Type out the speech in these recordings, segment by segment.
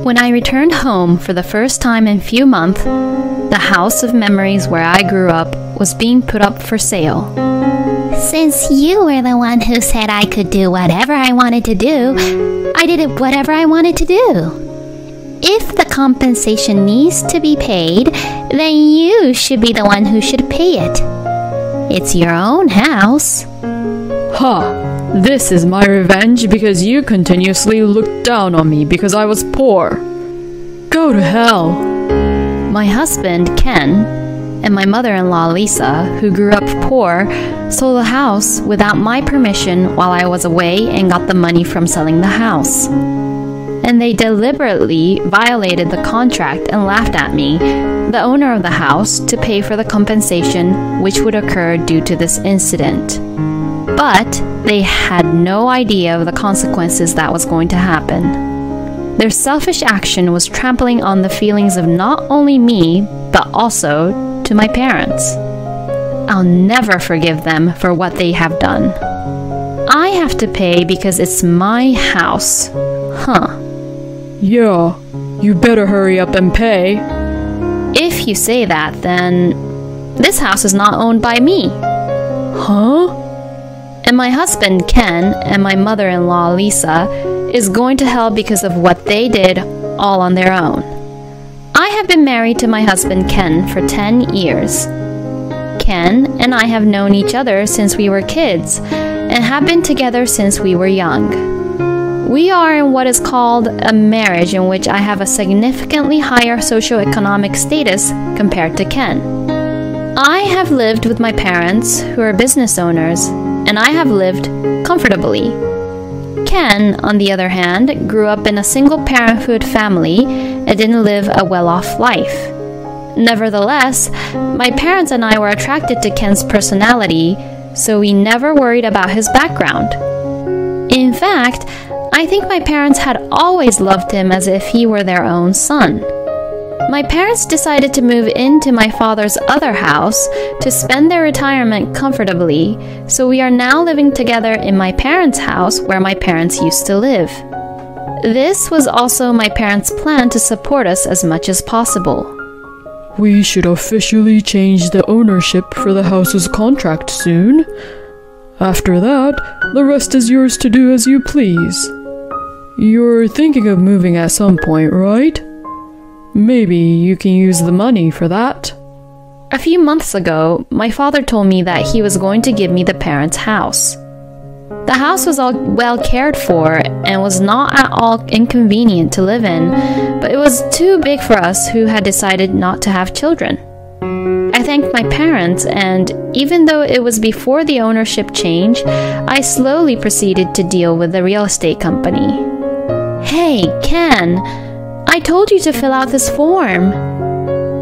When I returned home for the first time in few months, the house of memories where I grew up was being put up for sale. Since you were the one who said I could do whatever I wanted to do, I did it whatever I wanted to do. If the compensation needs to be paid, then you should be the one who should pay it. It's your own house. Ha! This is my revenge because you continuously looked down on me because I was poor. Go to hell. My husband, Ken, and my mother-in-law, Lisa, who grew up poor, sold the house without my permission while I was away and got the money from selling the house. And they deliberately violated the contract and laughed at me, the owner of the house, to pay for the compensation which would occur due to this incident. But they had no idea of the consequences that was going to happen. Their selfish action was trampling on the feelings of not only me, but also to my parents. I'll never forgive them for what they have done. I have to pay because it's my house. Huh. Yeah, you better hurry up and pay. If you say that, then this house is not owned by me. Huh? And my husband, Ken, and my mother-in-law, Lisa, is going to hell because of what they did all on their own. I have been married to my husband, Ken, for 10 years. Ken and I have known each other since we were kids and have been together since we were young. We are in what is called a marriage in which I have a significantly higher socioeconomic status compared to Ken. I have lived with my parents, who are business owners, and I have lived comfortably. Ken, on the other hand, grew up in a single-parenthood family and didn't live a well-off life. Nevertheless, my parents and I were attracted to Ken's personality, so we never worried about his background. In fact, I think my parents had always loved him as if he were their own son. My parents decided to move into my father's other house to spend their retirement comfortably, so we are now living together in my parents' house where my parents used to live. This was also my parents' plan to support us as much as possible. We should officially change the ownership for the house's contract soon. After that, the rest is yours to do as you please. You're thinking of moving at some point, right? Maybe you can use the money for that. A few months ago, my father told me that he was going to give me the parents' house. The house was all well cared for and was not at all inconvenient to live in, but it was too big for us who had decided not to have children. I thanked my parents, and even though it was before the ownership change, I slowly proceeded to deal with the real estate company. Hey, Ken, I told you to fill out this form.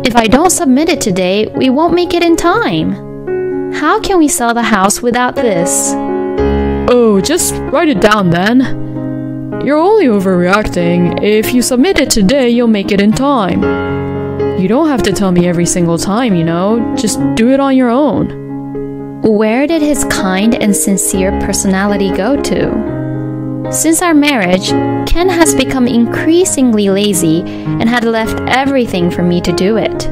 If I don't submit it today, we won't make it in time. How can we sell the house without this? Oh, just write it down then. You're only overreacting. If you submit it today, you'll make it in time. You don't have to tell me every single time, you know. Just do it on your own. Where did his kind and sincere personality go to? Since our marriage, Ken has become increasingly lazy and had left everything for me to do it.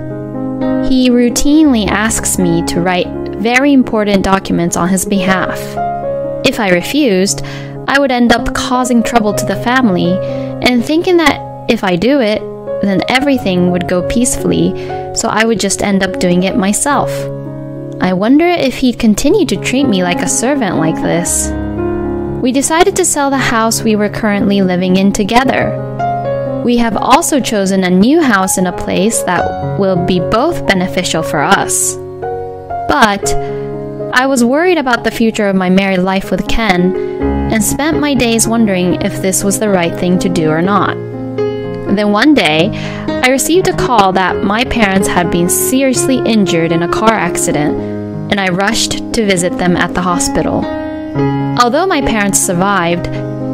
He routinely asks me to write very important documents on his behalf. If I refused, I would end up causing trouble to the family and thinking that if I do it, then everything would go peacefully, so I would just end up doing it myself. I wonder if he'd continue to treat me like a servant like this. We decided to sell the house we were currently living in together. We have also chosen a new house in a place that will be both beneficial for us. But I was worried about the future of my married life with Ken and spent my days wondering if this was the right thing to do or not. Then one day, I received a call that my parents had been seriously injured in a car accident, and I rushed to visit them at the hospital. Although my parents survived,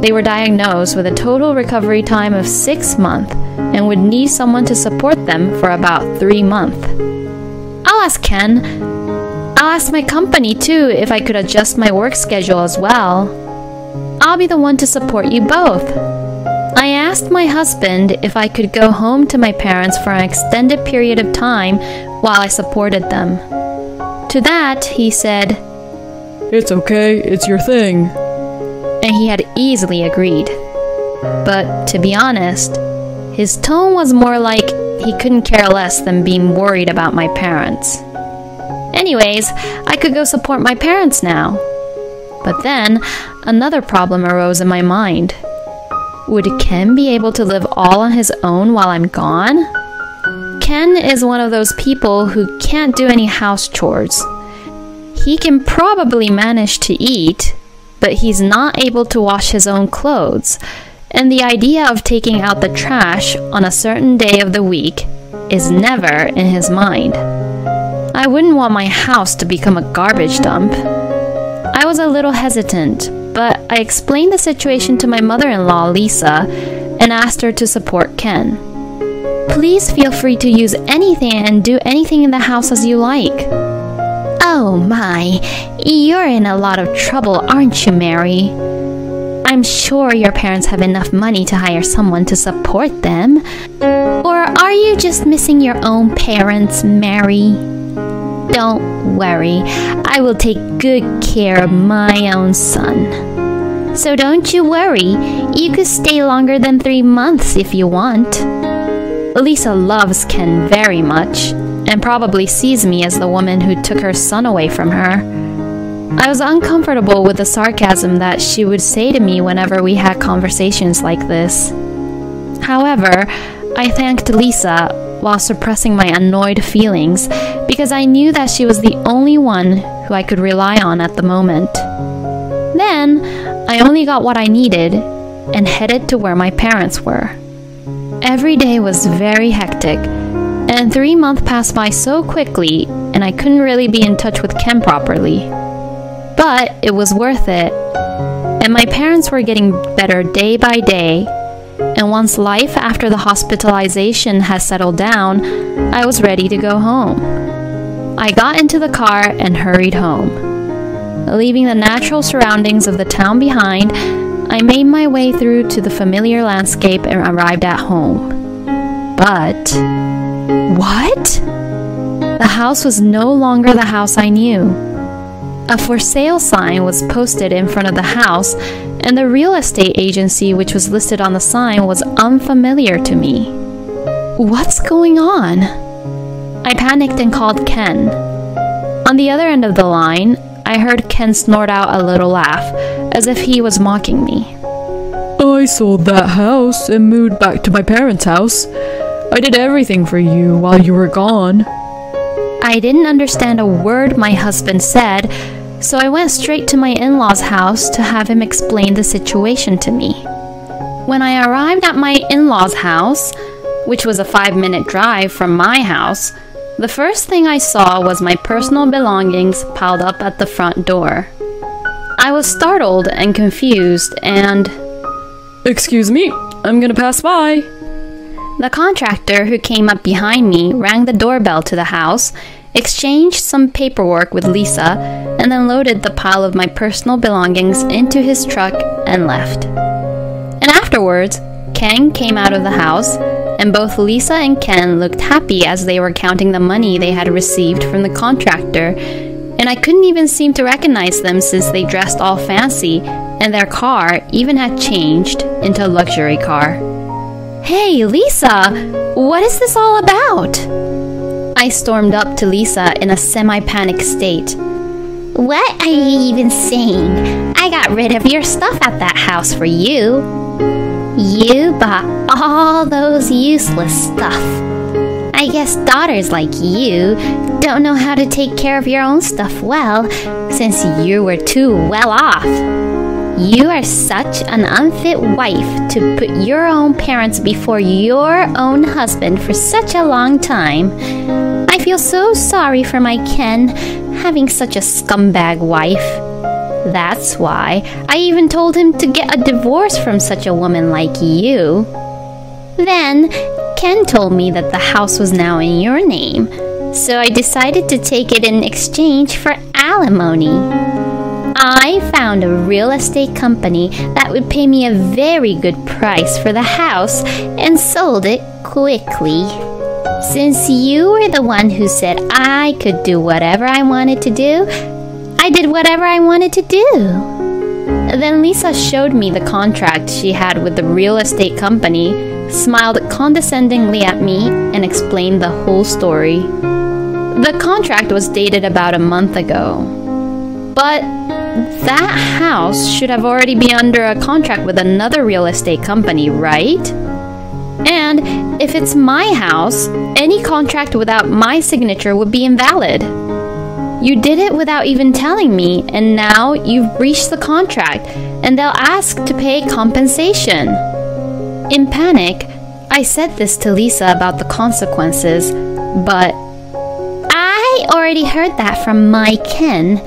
they were diagnosed with a total recovery time of 6 months and would need someone to support them for about 3 months. I'll ask Ken. I'll ask my company too if I could adjust my work schedule as well. I'll be the one to support you both. I asked my husband if I could go home to my parents for an extended period of time while I supported them. To that, he said, "It's okay, it's your thing." And he had easily agreed. But to be honest, his tone was more like he couldn't care less than being worried about my parents. Anyways, I could go support my parents now. But then, another problem arose in my mind. Would Ken be able to live all on his own while I'm gone? Ken is one of those people who can't do any house chores. He can probably manage to eat, but he's not able to wash his own clothes, and the idea of taking out the trash on a certain day of the week is never in his mind. I wouldn't want my house to become a garbage dump. I was a little hesitant, but I explained the situation to my mother-in-law, Lisa, and asked her to support Ken. Please feel free to use anything and do anything in the house as you like. Oh my, you're in a lot of trouble, aren't you, Mary? I'm sure your parents have enough money to hire someone to support them. Or are you just missing your own parents, Mary? Don't worry, I will take good care of my own son. So don't you worry, you could stay longer than 3 months if you want. Lisa loves Ken very much, and probably sees me as the woman who took her son away from her. I was uncomfortable with the sarcasm that she would say to me whenever we had conversations like this. However, I thanked Lisa while suppressing my annoyed feelings because I knew that she was the only one who I could rely on at the moment. Then, I only got what I needed and headed to where my parents were. Every day was very hectic, and 3 months passed by so quickly, and I couldn't really be in touch with Ken properly. But it was worth it, and my parents were getting better day by day, and once life after the hospitalization had settled down, I was ready to go home. I got into the car and hurried home. Leaving the natural surroundings of the town behind, I made my way through to the familiar landscape and arrived at home. But what? The house was no longer the house I knew. A for sale sign was posted in front of the house, and the real estate agency which was listed on the sign was unfamiliar to me. What's going on? I panicked and called Ken. On the other end of the line, I heard Ken snort out a little laugh, as if he was mocking me. "I sold that house and moved back to my parents' house. I did everything for you while you were gone." I didn't understand a word my husband said, so I went straight to my in-laws' house to have him explain the situation to me. When I arrived at my in-laws' house, which was a 5-minute drive from my house, the first thing I saw was my personal belongings piled up at the front door. I was startled and confused and... "Excuse me, I'm gonna pass by." The contractor who came up behind me rang the doorbell to the house, exchanged some paperwork with Lisa, and then loaded the pile of my personal belongings into his truck and left. And afterwards, Ken came out of the house, and both Lisa and Ken looked happy as they were counting the money they had received from the contractor, and I couldn't even seem to recognize them since they dressed all fancy, and their car even had changed into a luxury car. "Hey, Lisa! What is this all about?" I stormed up to Lisa in a semi-panic state. What are you even saying? I got rid of your stuff at that house for you. You bought all those useless stuff. I guess daughters like you don't know how to take care of your own stuff well, since you were too well off. You are such an unfit wife to put your own parents before your own husband for such a long time. I feel so sorry for my Ken having such a scumbag wife. That's why I even told him to get a divorce from such a woman like you. Then, Ken told me that the house was now in your name, so I decided to take it in exchange for alimony. I found a real estate company that would pay me a very good price for the house and sold it quickly. Since you were the one who said I could do whatever I wanted to do, I did whatever I wanted to do." Then Lisa showed me the contract she had with the real estate company, smiled condescendingly at me, and explained the whole story. The contract was dated about a month ago. But that house should have already been under a contract with another real estate company, right? And if it's my house, any contract without my signature would be invalid. You did it without even telling me, and now you've breached the contract, and they'll ask to pay compensation. In panic, I said this to Lisa about the consequences, but I already heard that from my Ken.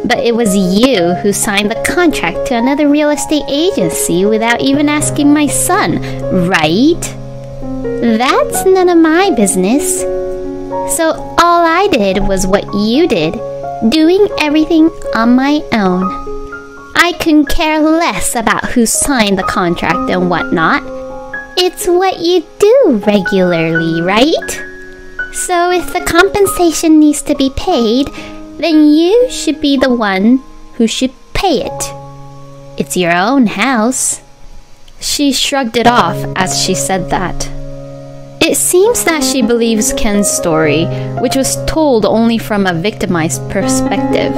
But it was you who signed the contract to another real estate agency without even asking my son, right? That's none of my business. So all I did was what you did, doing everything on my own. I couldn't care less about who signed the contract and whatnot. It's what you do regularly, right? So if the compensation needs to be paid, then you should be the one who should pay it. It's your own house." She shrugged it off as she said that. It seems that she believes Ken's story, which was told only from a victimized perspective.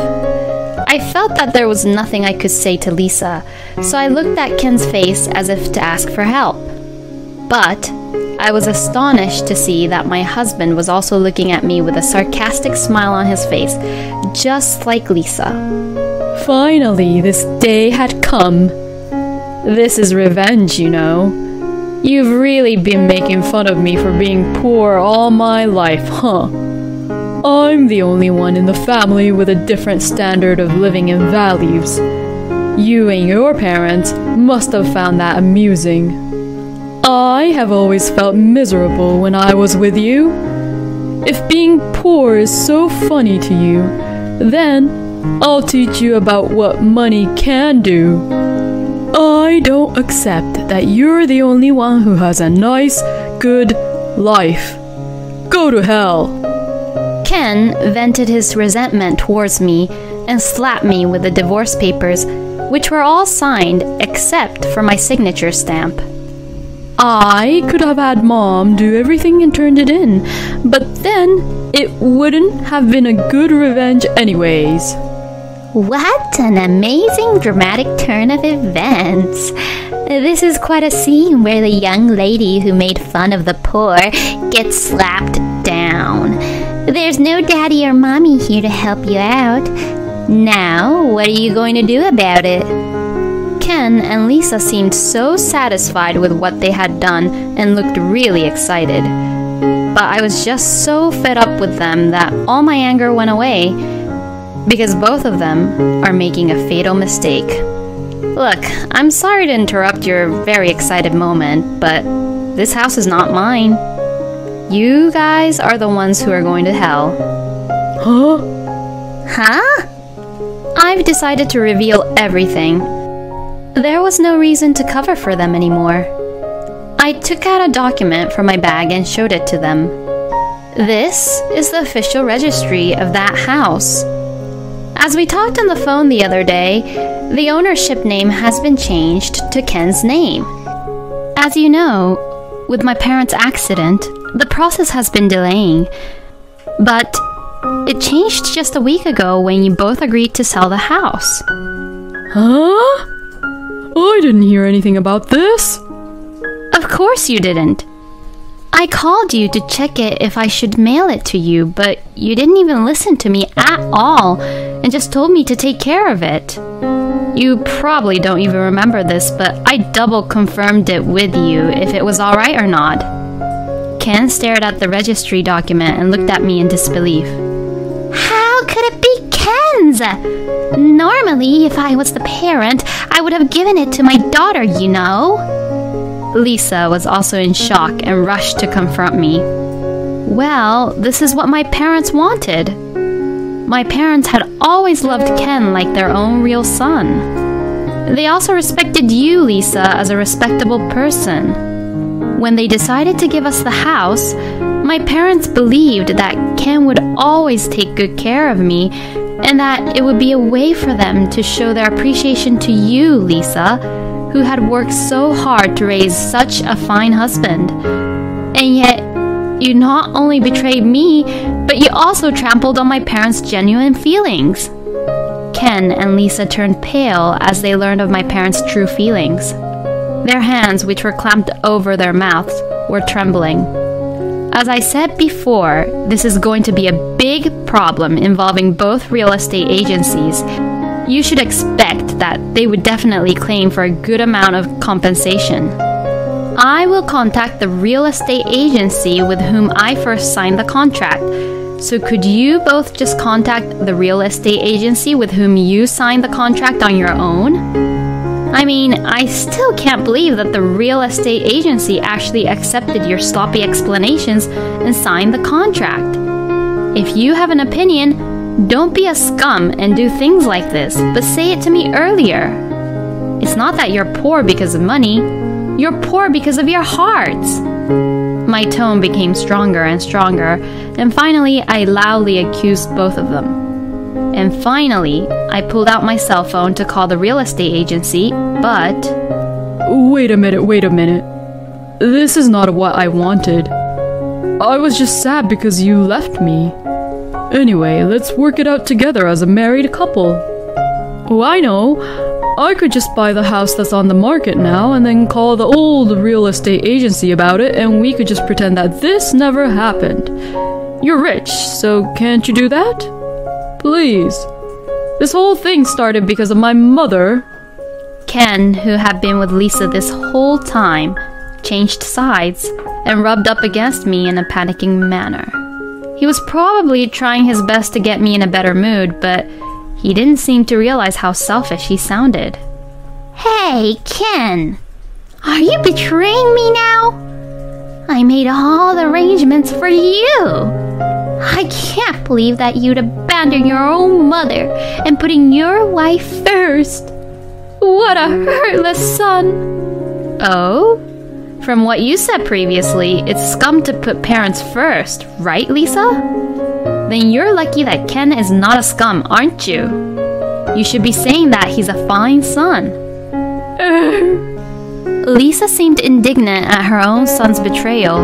I felt that there was nothing I could say to Lisa, so I looked at Ken's face as if to ask for help. But I was astonished to see that my husband was also looking at me with a sarcastic smile on his face, just like Lisa. Finally, this day had come. This is revenge, you know. You've really been making fun of me for being poor all my life, huh? I'm the only one in the family with a different standard of living and values. You and your parents must have found that amusing. I have always felt miserable when I was with you. If being poor is so funny to you, then I'll teach you about what money can do. I don't accept that you're the only one who has a nice, good life. Go to hell. Ken vented his resentment towards me and slapped me with the divorce papers, which were all signed except for my signature stamp. I could have had Mom do everything and turned it in, but then it wouldn't have been a good revenge anyways. What an amazing dramatic turn of events. This is quite a scene where the young lady who made fun of the poor gets slapped down. There's no daddy or mommy here to help you out. Now, what are you going to do about it? Ken and Lisa seemed so satisfied with what they had done and looked really excited. But I was just so fed up with them that all my anger went away, because both of them are making a fatal mistake. Look, I'm sorry to interrupt your very excited moment, but this house is not mine. You guys are the ones who are going to hell. Huh? I've decided to reveal everything. There was no reason to cover for them anymore. I took out a document from my bag and showed it to them. This is the official registry of that house. As we talked on the phone the other day, the ownership name has been changed to Ken's name. As you know, with my parents' accident, the process has been delaying. But it changed just a week ago when you both agreed to sell the house. Huh? I didn't hear anything about this. Of course you didn't. I called you to check it if I should mail it to you, but you didn't even listen to me at all and just told me to take care of it. You probably don't even remember this, but I double confirmed it with you if it was alright or not. Ken stared at the registry document and looked at me in disbelief. How could it be Ken's? Normally, if I was the parent, I would have given it to my daughter, you know. Lisa was also in shock and rushed to confront me. Well, this is what my parents wanted. My parents had always loved Ken like their own real son. They also respected you, Lisa, as a respectable person. When they decided to give us the house, my parents believed that Ken would always take good care of me and that it would be a way for them to show their appreciation to you, Lisa, who had worked so hard to raise such a fine husband. And yet, you not only betrayed me, but you also trampled on my parents' genuine feelings. Ken and Lisa turned pale as they learned of my parents' true feelings. Their hands, which were clamped over their mouths, were trembling. As I said before, this is going to be a big problem involving both real estate agencies. You should expect that they would definitely claim for a good amount of compensation. I will contact the real estate agency with whom I first signed the contract. So could you both just contact the real estate agency with whom you signed the contract on your own? I mean, I still can't believe that the real estate agency actually accepted your sloppy explanations and signed the contract. If you have an opinion, don't be a scum and do things like this, but say it to me earlier. It's not that you're poor because of money. You're poor because of your hearts. My tone became stronger and stronger, and finally I loudly accused both of them. And finally, I pulled out my cell phone to call the real estate agency, but... Wait a minute. This is not what I wanted. I was just sad because you left me. Anyway, let's work it out together as a married couple. Oh, I know. I could just buy the house that's on the market now and then call the old real estate agency about it, and we could just pretend that this never happened. You're rich, so can't you do that? Please. This whole thing started because of my mother. Ken, who had been with Lisa this whole time, changed sides and rubbed up against me in a panicking manner. He was probably trying his best to get me in a better mood, but he didn't seem to realize how selfish he sounded. Hey, Ken! Are you betraying me now? I made all the arrangements for you! I can't believe that you'd abandon your own mother and putting your wife first. What a heartless son! Oh? From what you said previously, it's scum to put parents first, right, Lisa? Then you're lucky that Ken is not a scum, aren't you? You should be saying that he's a fine son. Lisa seemed indignant at her own son's betrayal,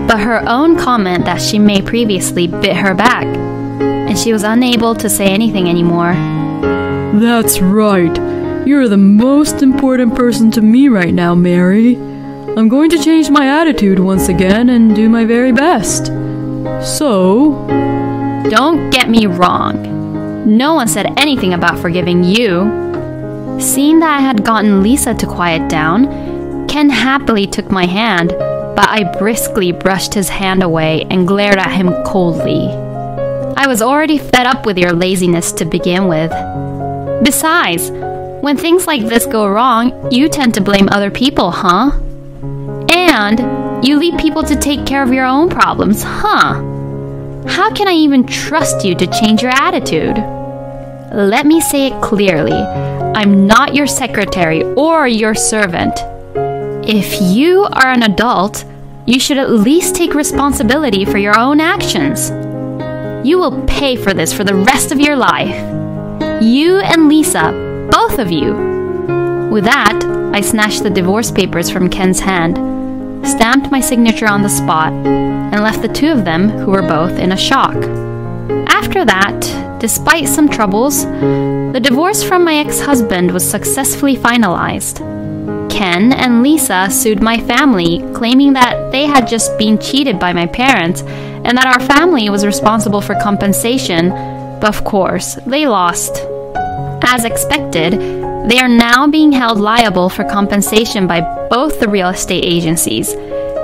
but her own comment that she made previously bit her back, and she was unable to say anything anymore. That's right. You're the most important person to me right now, Mary. I'm going to change my attitude once again and do my very best. So... Don't get me wrong. No one said anything about forgiving you. Seeing that I had gotten Lisa to quiet down, Ken happily took my hand, but I briskly brushed his hand away and glared at him coldly. I was already fed up with your laziness to begin with. Besides, when things like this go wrong, you tend to blame other people, huh? And you leave people to take care of your own problems, huh? How can I even trust you to change your attitude? Let me say it clearly. I'm not your secretary or your servant. If you are an adult, you should at least take responsibility for your own actions. You will pay for this for the rest of your life. You and Lisa, both of you. With that, I snatched the divorce papers from Ken's hand, stamped my signature on the spot, and left the two of them, who were both in a shock. After that, despite some troubles, the divorce from my ex-husband was successfully finalized. Ken and Lisa sued my family, claiming that they had just been cheated by my parents and that our family was responsible for compensation, but of course, they lost. As expected, they are now being held liable for compensation by both the real estate agencies,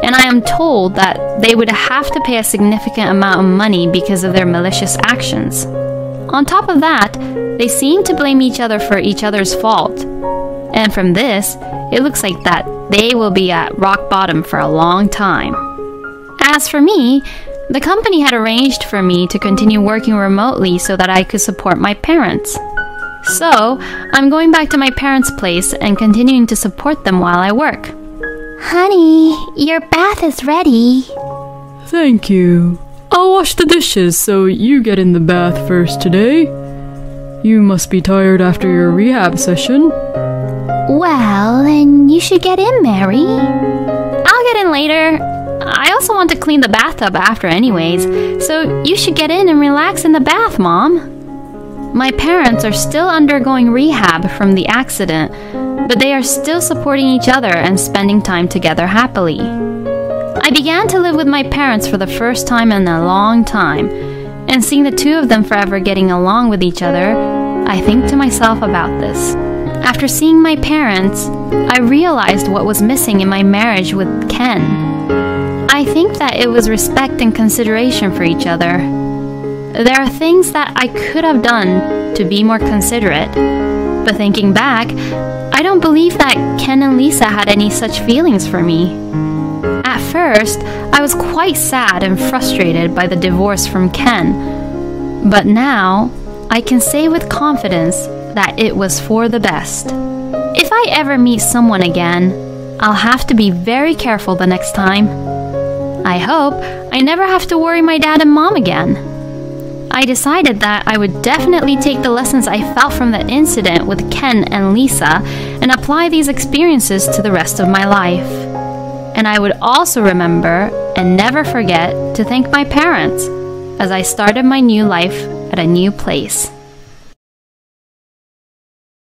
and I am told that they would have to pay a significant amount of money because of their malicious actions. On top of that, they seem to blame each other for each other's fault. And from this, it looks like that they will be at rock bottom for a long time. As for me, The company had arranged for me to continue working remotely so that I could support my parents. So, I'm going back to my parents' place and continuing to support them while I work. Honey, your bath is ready. Thank you. I'll wash the dishes, so you get in the bath first today. You must be tired after your rehab session. Well, then you should get in, Mary. I'll get in later. I also want to clean the bathtub after anyways, so you should get in and relax in the bath, Mom. My parents are still undergoing rehab from the accident, but they are still supporting each other and spending time together happily. I began to live with my parents for the first time in a long time, and seeing the two of them forever getting along with each other, I think to myself about this. After seeing my parents, I realized what was missing in my marriage with Ken. I think that it was respect and consideration for each other. There are things that I could have done to be more considerate, but thinking back, I don't believe that Ken and Lisa had any such feelings for me. At first, I was quite sad and frustrated by the divorce from Ken, but now I can say with confidence that it was for the best. If I ever meet someone again, I'll have to be very careful the next time. I hope I never have to worry my dad and mom again. I decided that I would definitely take the lessons I felt from the incident with Ken and Lisa and apply these experiences to the rest of my life. And I would also remember and never forget to thank my parents as I started my new life at a new place.